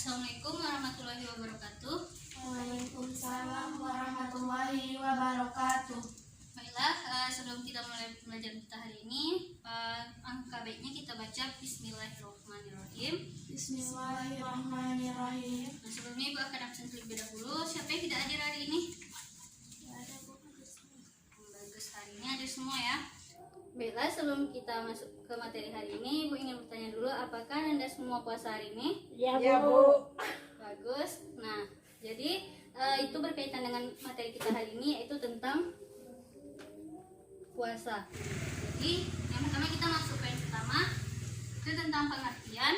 Assalamualaikum warahmatullahi wabarakatuh. Waalaikumsalam warahmatullahi wabarakatuh. Baiklah, sebelum kita mulai belajar kita hari ini, angka baiknya kita baca Bismillahirrahmanirrahim. Bismillahirrahmanirrahim. Nah, sebelumnya Ibu akan absen terlebih dahulu. Siapa yang tidak hadir hari ini? Ada Bu. Bagus, hari ini ada semua ya. Baiklah, sebelum kita masuk ke materi hari ini, Ibu ingin bertanya dulu, apakah Anda semua puasa hari ini? Ya, Bu. Bagus. Nah, jadi itu berkaitan dengan materi kita hari ini, yaitu tentang puasa. Jadi yang pertama kita masuk poin pertama, itu tentang pengertian.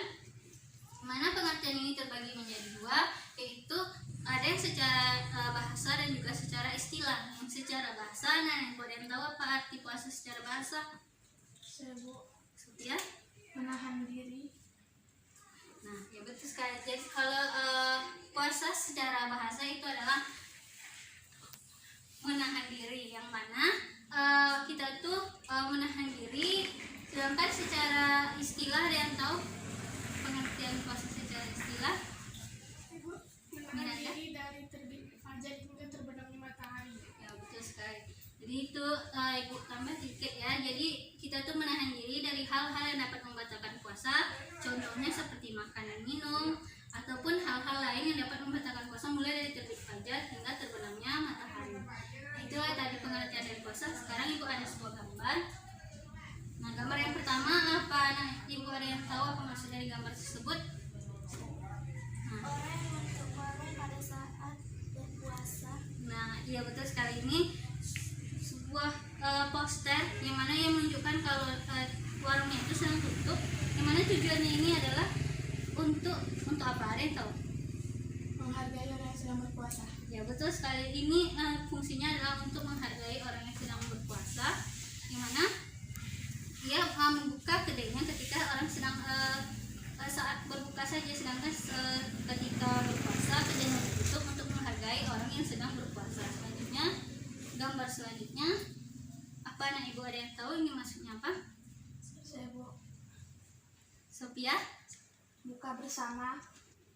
Mana pengertian ini terbagi menjadi dua, yaitu ada yang secara bahasa dan juga secara istilah. Yang secara bahasa, nah yang kalian tahu apa arti puasa secara bahasa? Saya Bu. Ya? Menahan diri. Nah, ya betul sekali. Jadi kalau puasa secara bahasa itu adalah menahan diri, yang mana kita tuh menahan diri, sedangkan secara istilah ada yang tahu pengertian puasa secara istilah? Ibu, menahan diri dari terbit fajar hingga terbenamnya matahari. Ya betul sekali. Jadi itu Ibu tambah sedikit ya. Jadi kita tuh menahan diri dari hal-hal yang dapat membatalkan puasa, contohnya seperti makan dan minum, ataupun hal-hal lain yang dapat membatalkan puasa mulai dari terbit fajar hingga terbenamnya matahari. Itulah tadi pengertian dari puasa. Sekarang Ibu ada sebuah gambar. Nah, gambar yang pertama apa? Nah, Ibu ada yang tahu apa maksud dari gambar tersebut? Nah, Orang yang menutup warung pada saat berpuasa. nah, iya betul sekali. Ini sebuah poster yang mana yang menunjukkan kalau warungnya itu sedang tutup. Yang mana tujuannya ini adalah untuk apa? Ada yang tahu? Menghargai orang yang sedang berpuasa. Ya betul sekali. Ini fungsinya adalah untuk menghargai orang yang sedang berpuasa, yang mana dia membuka kedainya ketika orang sedang saat berbuka saja, sedangkan ketika berpuasa kedainya ditutup untuk menghargai orang yang sedang berpuasa. Selanjutnya, gambar selanjutnya apa? Nah, Ibu ada yang tahu ini maksudnya apa? Saya Bu. Sophia? Buka bersama.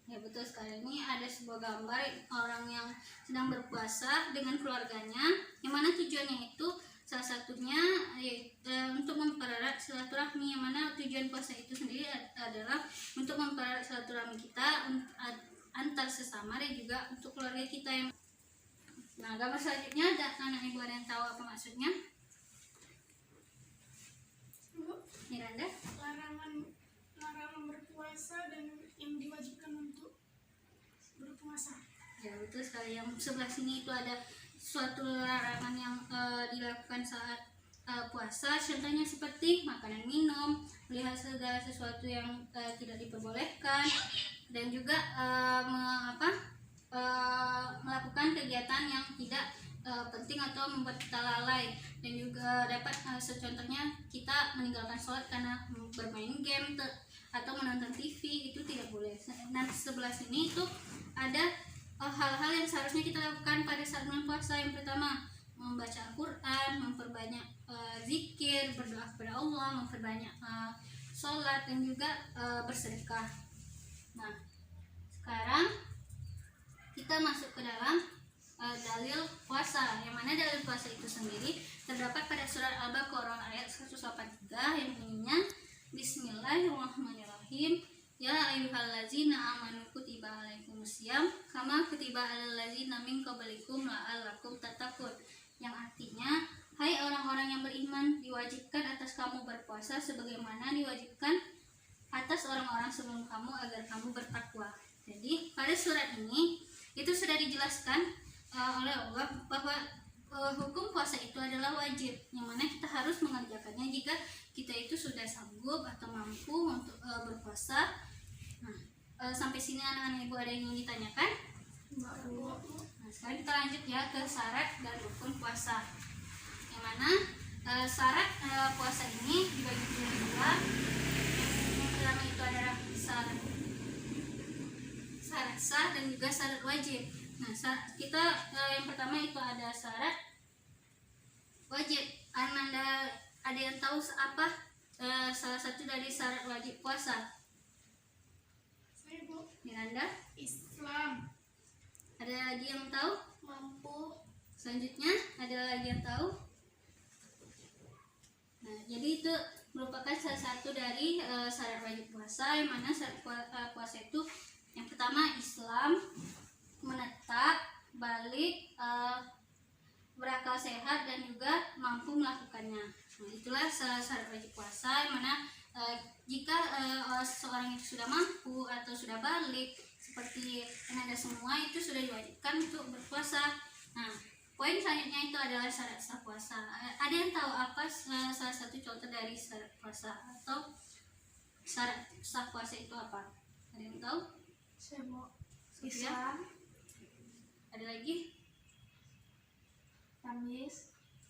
Ya betul sekali. Ini ada sebuah gambar orang yang sedang berpuasa dengan keluarganya, yang mana tujuannya itu salah satunya untuk mempererat silaturahmi, yang mana tujuan puasa itu sendiri adalah untuk mempererat silaturahmi kita antar sesama dan juga untuk keluarga kita yang. Nah, gambar selanjutnya ada anak Ibu ada yang tahu apa maksudnya? Bu, Miranda? larangan berpuasa dan yang diwajibkan untuk berpuasa. Ya betul sekali. Yang sebelah sini itu ada suatu larangan yang dilakukan saat puasa, contohnya seperti makanan minum, melihat segala sesuatu yang tidak diperbolehkan, dan juga melakukan kegiatan yang tidak penting atau membuat kita lalai, dan juga dapat contohnya kita meninggalkan sholat karena bermain game atau menonton TV, itu tidak boleh. Nah, sebelah sini itu ada hal-hal yang seharusnya kita lakukan pada saat bulan puasa. Yang pertama, membaca Al-Quran, memperbanyak zikir, berdoa kepada Allah, memperbanyak sholat, dan juga bersedekah. Nah, sekarang kita masuk ke dalam dalil puasa, yang mana dalil puasa itu sendiri terdapat pada surat Al-Baqarah ayat 183 yang bunyinya Bismillahirrahmanirrahim. Ya ayyuhallazina amanu kutiba alaikumusiyam kama kutiba alal ladzina min qablikum la'allakum tattaqun. Yang artinya, hai orang-orang yang beriman, diwajibkan atas kamu berpuasa sebagaimana diwajibkan atas orang-orang sebelum kamu agar kamu bertakwa. Jadi pada surat ini itu sudah dijelaskan oleh Allah bahwa hukum puasa itu adalah wajib, yang mana kita harus mengerjakannya jika kita itu sudah sanggup atau mampu untuk berpuasa. Nah, sampai sini anak-anak Ibu ada yang ingin ditanyakan? Nah, sekarang kita lanjut ya ke syarat dan rukun puasa, yang mana syarat puasa ini dibagi menjadi dua. Yang pertama itu adalah syarat sah dan juga syarat wajib. Nah, kita yang pertama itu ada syarat wajib. Anda ada yang tahu apa salah satu dari syarat wajib puasa? Saya Bu. Miranda, Islam. ada lagi yang tahu? Mampu. Selanjutnya ada lagi yang tahu? Nah, jadi itu merupakan salah satu dari syarat wajib puasa, yang mana syarat puasa itu yang pertama Islam, menetap, balik, berakal sehat, dan juga mampu melakukannya. Nah, itulah syarat wajib puasa, yang mana jika seseorang itu sudah mampu atau sudah balik seperti yang ada semua, itu sudah diwajibkan untuk berpuasa. Nah, poin selanjutnya itu adalah syarat sah puasa. Ada yang tahu apa salah satu contoh dari syarat puasa atau syarat sah puasa itu apa? Ada yang tahu? Semua. Sofia? Islam. Ada lagi? Tamis.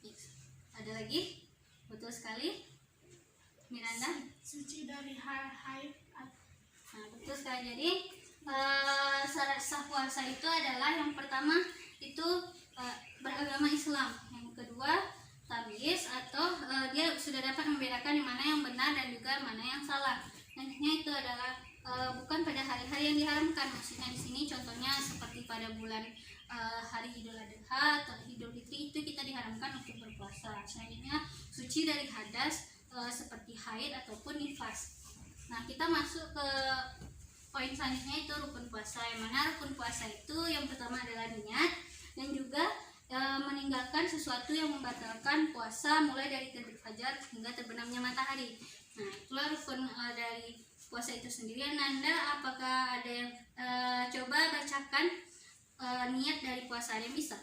Yes. Ada lagi? Betul sekali. Miranda? Suci dari haid. Nah, betul sekali. Jadi syarat sah puasa itu adalah yang pertama itu beragama Islam, yang kedua tabiis atau dia sudah dapat membedakan yang mana yang benar dan juga mana yang salah. Selanjutnya itu adalah bukan pada hari-hari yang diharamkan. Maksudnya di sini contohnya seperti pada bulan hari Idul Adha atau Idul Fitri, itu kita diharamkan untuk berpuasa. Selanjutnya suci dari hadas seperti haid ataupun nifas. Nah, kita masuk ke poin selanjutnya, itu rukun puasa. Yang mana rukun puasa itu yang pertama adalah niat, dan juga meninggalkan sesuatu yang membatalkan puasa mulai dari terbit fajar hingga terbenamnya matahari. Nah, itulah rukun dari puasa itu sendiri. Nanda, apakah ada yang coba bacakan niat dari puasa? Ada yang bisa?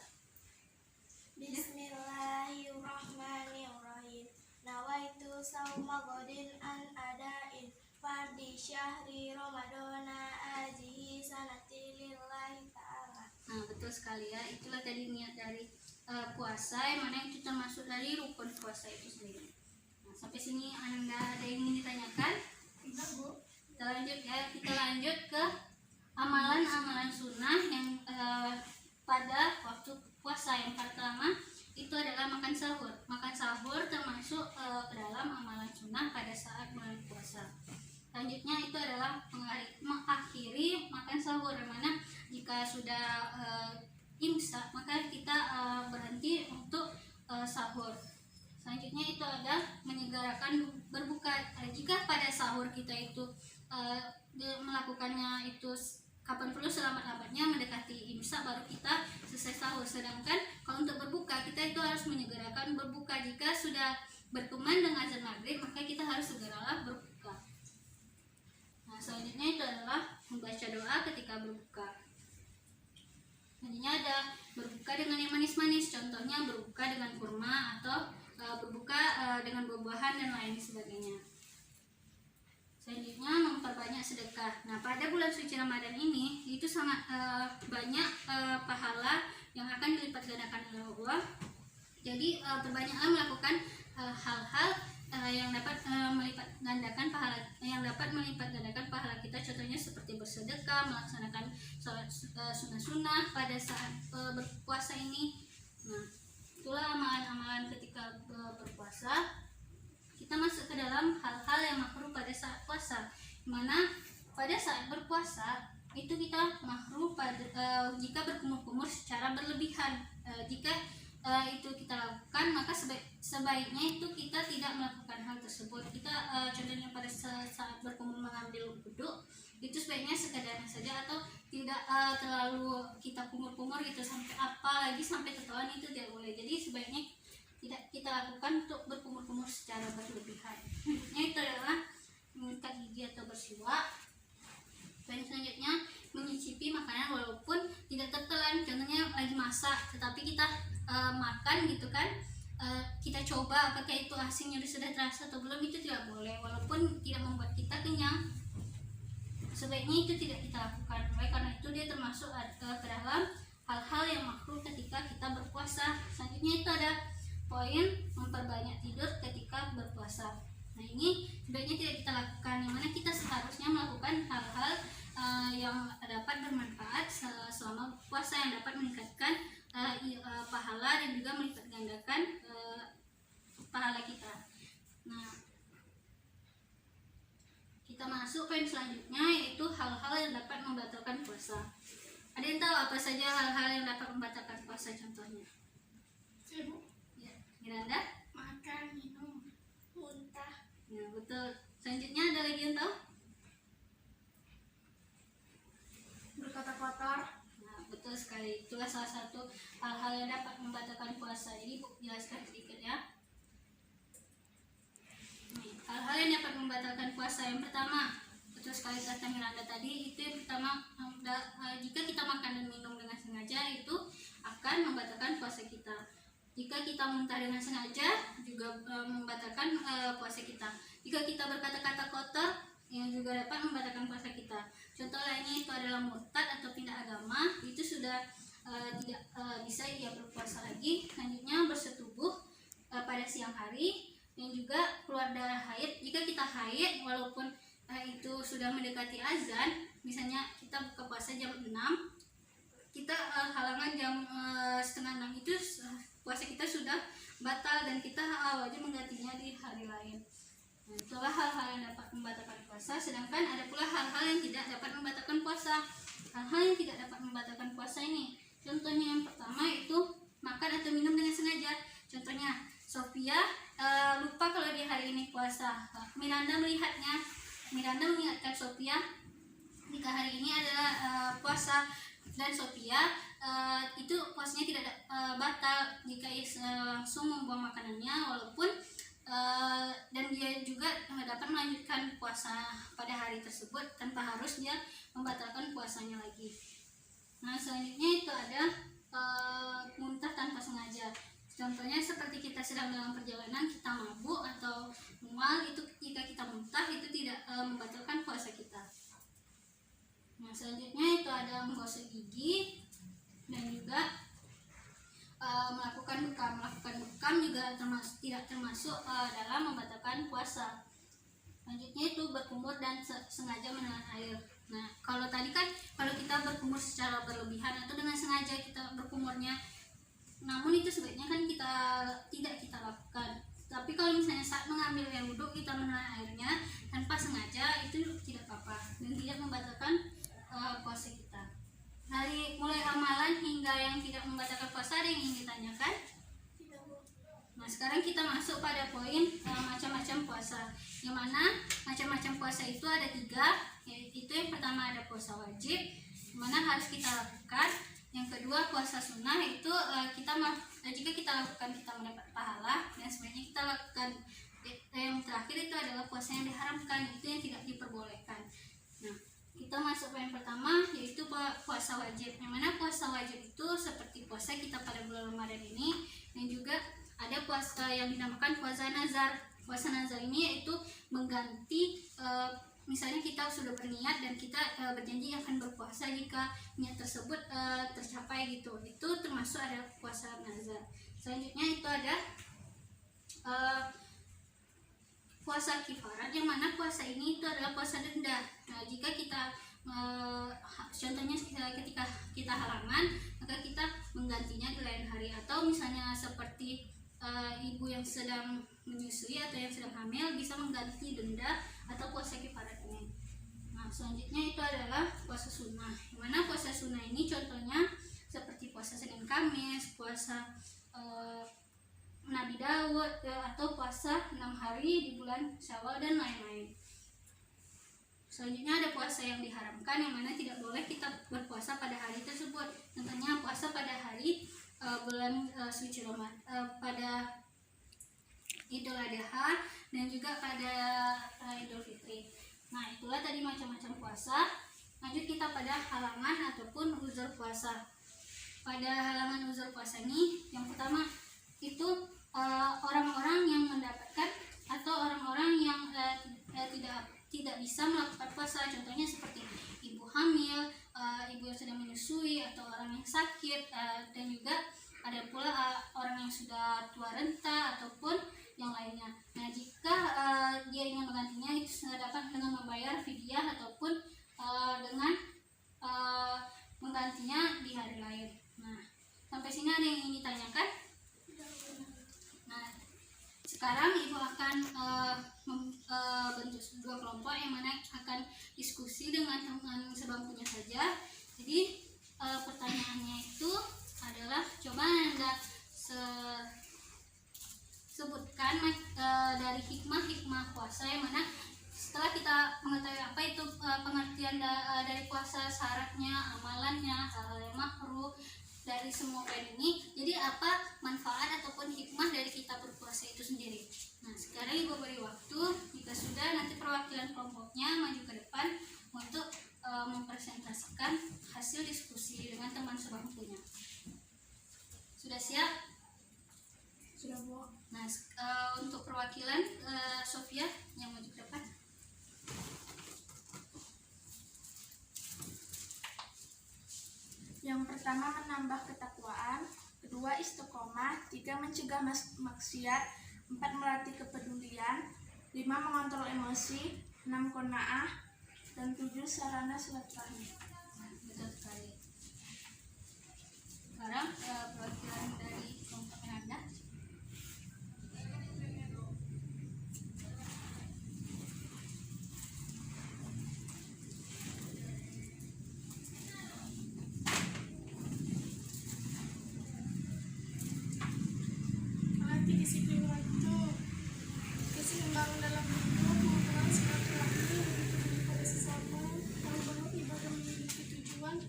Bismillahirrahmanirrahim. Nawaitu sauma godin an adain fardi syahri ramadana ajihi sanati lillahi ta'ala. Nah, betul sekali ya. Itulah tadi niat dari puasa, yang mana itu termasuk dari rukun puasa itu sendiri. Nah, sampai sini Anda ada yang ingin ditanyakan? Tidak, Bu. Kita lanjut ya. Kita lanjut ke amalan-amalan sunnah yang pada waktu puasa. Yang pertama itu adalah makan sahur. Makan sahur termasuk ke dalam amalan sunnah pada saat bulan puasa. Selanjutnya itu adalah mengakhiri makan sahur, yang mana jika sudah imsak maka kita berhenti untuk sahur. Selanjutnya itu ada menyegerakan berbuka. Jika pada sahur kita itu melakukannya itu kapan perlu selamat-lambatnya mendekati imsak baru kita selesai sahur. Sedangkan kalau untuk berbuka kita itu harus menyegerakan berbuka. Jika sudah berkumandang azan maghrib maka kita harus segeralah berbuka. Nah, selanjutnya itu adalah membaca doa ketika berbuka. Selanjutnya ada berbuka dengan yang manis-manis, contohnya berbuka dengan kurma atau berbuka dengan buah-buahan dan lain sebagainya. Selanjutnya memperbanyak sedekah. Nah, pada bulan suci Ramadan ini itu sangat banyak pahala yang akan dilipat gandakan oleh Allah. Jadi perbanyaklah melakukan hal-hal yang dapat melipat gandakan pahala kita. Contohnya seperti bersedekah, melaksanakan sholat sunnah-sunnah pada saat berpuasa ini. Nah, itulah amalan-amalan ketika berpuasa. Kita masuk ke dalam hal-hal yang makruh pada saat puasa, mana pada saat berpuasa itu kita makruh jika berkumur-kumur secara berlebihan. Jika itu kita lakukan, maka sebaiknya itu kita tidak melakukan hal tersebut. Kita contohnya pada saat berkumur mengambil wudhu, itu sebaiknya sekadarnya saja, atau tidak terlalu kita kumur-kumur gitu sampai sampai tetelan, itu tidak boleh. Jadi sebaiknya tidak kita lakukan untuk berkumur-kumur secara berlebihan. Itu adalah mengikat gigi atau bersiwak. Dan selanjutnya menyicipi makanan walaupun tidak tertelan. Contohnya lagi masak tetapi kita makan gitu kan, kita coba apakah itu asinnya sudah terasa atau belum, itu tidak boleh walaupun tidak membuat kita kenyang. Sebaiknya itu tidak kita lakukan. Oleh karena itu dia termasuk ke dalam hal-hal yang makruh ketika kita berpuasa. Selanjutnya itu ada poin memperbanyak tidur ketika berpuasa. Nah, ini sebaiknya tidak kita lakukan, yang mana kita seharusnya melakukan hal-hal yang dapat bermanfaat selama puasa, yang dapat meningkatkan pahala dan juga melipat gandakan pahala kita. Nah, kita masuk masuk poin selanjutnya, yaitu hal-hal yang dapat membatalkan puasa. Ada yang tahu apa saja hal-hal yang dapat membatalkan puasa contohnya? Sibuk. Ya, Miranda? Makan, minum, muntah. Ya, betul. Selanjutnya ada lagi yang tahu? Berkata kotor. Nah, betul sekali. Itulah salah satu hal-hal yang dapat membatalkan puasa. Jadi Bu jelaskan sedikit ya. Nih, hal-hal yang dapat membatalkan puasa yang pertama, betul sekali kata Miranda tadi, itu yang pertama, jika kita makan dan minum dengan sengaja itu akan membatalkan puasa kita. Jika kita muntah dengan sengaja juga membatalkan puasa kita. Jika kita berkata-kata kotor yang juga dapat membatalkan puasa kita. Contoh lainnya itu adalah murtad atau pindah agama, itu sudah tidak bisa ia berpuasa lagi. Selanjutnya bersetubuh pada siang hari, dan juga keluar darah haid. Jika kita haid walaupun itu sudah mendekati azan, misalnya kita buka puasa jam 6, kita halangan jam setengah 6, itu puasa kita sudah batal dan kita wajib menggantinya di hari lain. Nah, itulah hal-hal yang dapat membatalkan puasa. Sedangkan ada pula hal-hal yang tidak dapat membatalkan puasa. Hal-hal yang tidak dapat membatalkan puasa ini, contohnya yang pertama itu makan atau minum dengan sengaja. Contohnya Sophia lupa kalau di hari ini puasa. Miranda mengingatkan Sophia jika hari ini adalah puasa, dan Sophia itu puasanya tidak batal jika ia langsung membuang makanannya, walaupun dan dia juga dapat melanjutkan puasa pada hari tersebut tanpa harus dia membatalkan puasanya lagi. Nah, selanjutnya itu ada muntah tanpa sengaja. Contohnya seperti kita sedang dalam perjalanan, kita mabuk atau mual, itu jika kita muntah itu tidak membatalkan puasa kita. Nah, selanjutnya itu ada menggosok gigi dan juga melakukan bekam juga tidak termasuk dalam membatalkan puasa. Selanjutnya itu berkumur dan sengaja menelan air. Nah, kalau tadi kan kalau kita berkumur secara berlebihan atau dengan sengaja kita berkumurnya, namun itu sebaiknya kan tidak kita lakukan. Tapi kalau misalnya saat mengambil air wudhu kita menelan airnya tanpa sengaja, itu tidak apa-apa dan tidak membatalkan puasa kita. Dari mulai amalan hingga yang tidak membatalkan puasa, ada yang ingin ditanyakan? Nah, sekarang kita masuk pada poin macam-macam puasa. Yang mana macam-macam puasa itu ada 3, yaitu yang pertama ada puasa wajib, yang mana harus kita lakukan. Yang kedua puasa sunnah, itu jika kita lakukan kita mendapat pahala, dan sebaiknya kita lakukan. Yang terakhir itu adalah puasa yang diharamkan, itu yang tidak diperbolehkan. Nah, kita masuk poin pertama, yaitu puasa wajib. Yang mana puasa wajib itu seperti puasa kita pada bulan Ramadan ini, dan juga ada puasa yang dinamakan puasa nazar. Puasa nazar ini yaitu mengganti, misalnya kita sudah berniat dan kita berjanji akan berpuasa jika niat tersebut tercapai gitu. Itu termasuk ada puasa nazar. Selanjutnya itu ada puasa kifarat, yang mana puasa ini itu adalah puasa denda. Nah, jika kita contohnya ketika kita halangan, maka kita menggantinya di lain hari. Atau misalnya seperti ibu yang sedang menyusui atau yang sedang hamil bisa mengganti denda atau puasa kifarat ini. Nah, selanjutnya itu adalah puasa sunnah, yang mana puasa sunnah ini contohnya seperti puasa Senin Kamis, puasa Nabi Daud, atau puasa 6 hari di bulan Syawal dan lain-lain. Selanjutnya ada puasa yang diharamkan, yang mana tidak boleh kita berpuasa pada hari tersebut. Contohnya puasa pada hari bulan suci Ramadan, pada Idul Adha dan juga pada Idul Fitri. Nah, itulah tadi macam-macam puasa. Lanjut kita pada halangan ataupun uzur puasa. Pada halangan uzur puasa ini, yang pertama itu orang-orang yang mendapatkan atau orang-orang yang tidak bisa melakukan puasa. Contohnya seperti ibu hamil, ibu yang sedang menyusui, atau orang yang sakit, dan juga ada pula orang yang sudah tua renta ataupun yang lainnya. Nah, jika dia ingin menggantinya, itu dapat dengan membayar fidyah ataupun dengan menggantinya di hari lain. Nah, sampai sini ada yang ingin ditanyakan? Nah, sekarang ibu akan bentuk dua kelompok yang mana akan diskusi dengan teman sebangkunya saja. Jadi pertanyaannya itu adalah coba Anda sebutkan dari hikmah puasa yang mana setelah kita mengetahui apa itu pengertian dari puasa, syaratnya, amalannya, hal-hal yang makruh dari semua poin ini, jadi apa manfaat ataupun hikmah dari kita berpuasa itu sendiri. Nah, sekarang Ibu beri waktu, jika sudah nanti perwakilan kelompoknya maju ke depan untuk mempresentasikan hasil diskusi dengan teman sebangkunya. Sudah siap? Sudah, Bu. Nah, untuk perwakilan Sofia yang maju ke depan. Yang pertama menambah ketakwaan, kedua istiqomah, tiga mencegah maksiat, empat melatih kepedulian, lima mengontrol emosi, enam qanaah, dan tujuh sarana silaturahmi. Betul sekali. Sekarang perwakilan dari kelompok yang ada. Melatih disiplin waktu, keseimbangan dalam hidup, mengurangi silaturahmi, peduli pada sesama, kalau ibadah memiliki tujuan,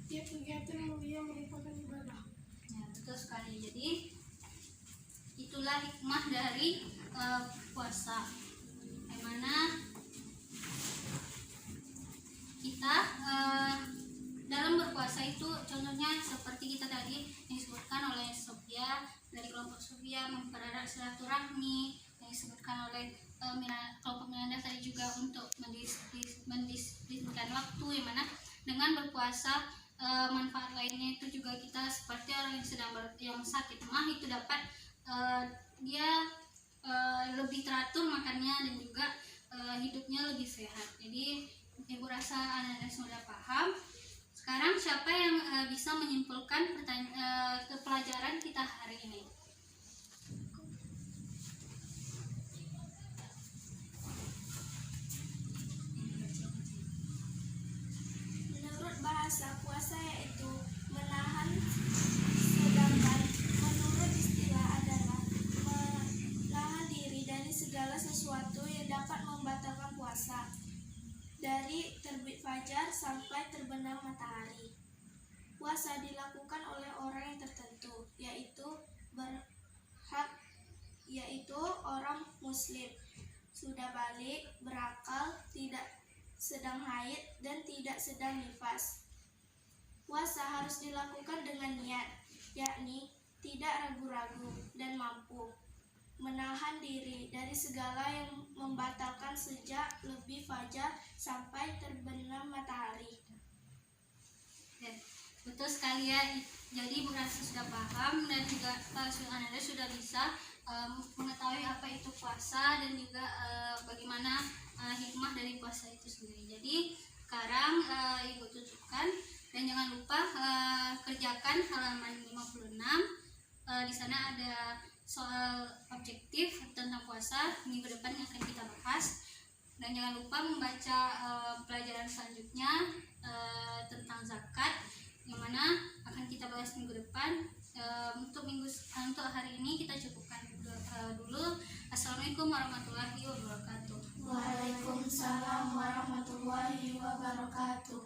tiap kegiatan mulia merupakan ibadah. Ya, betul sekali. Jadi itulah hikmah dari puasa, yang mana kita dalam berpuasa itu contohnya seperti kita tadi yang disebutkan oleh Sofia dari kelompok Sofia, mempererat silaturahmi, yang disebutkan oleh kelompok Miranda tadi juga untuk mendisiplinkan waktu, yang mana dengan berpuasa manfaat lainnya itu juga kita seperti orang yang sedang yang sakit mah itu dapat dia lebih teratur makannya dan juga hidupnya lebih sehat. Jadi Ibu rasa Anda sudah paham. Sekarang siapa yang bisa menyimpulkan pelajaran kita hari ini? Menurut bahasa puasa yaitu menahan, sedangkan menurut istilah adalah menahan diri dari segala sesuatu yang dapat membatalkan puasa, dari terbit fajar sampai terbenam matahari. Puasa dilakukan oleh orang yang tertentu, yaitu orang muslim, sudah balik, berakal, tidak sedang haid, dan tidak sedang nifas. Puasa harus dilakukan dengan niat, yakni tidak ragu-ragu dan mampu menahan diri dari segala yang membatalkan sejak lebih fajar sampai terbenam matahari. Ya, betul sekali ya. Jadi Bu rasa sudah paham dan juga Anda sudah bisa mengetahui apa itu puasa dan juga bagaimana hikmah dari puasa itu sendiri. Jadi sekarang Ibu tutupkan dan jangan lupa kerjakan halaman 56. Di sana ada soal objektif tentang puasa minggu depan yang akan kita bahas, dan jangan lupa membaca pelajaran selanjutnya tentang zakat yang mana akan kita bahas minggu depan. Untuk hari ini kita cukupkan dulu. Assalamualaikum warahmatullahi wabarakatuh. Waalaikumsalam warahmatullahi wabarakatuh.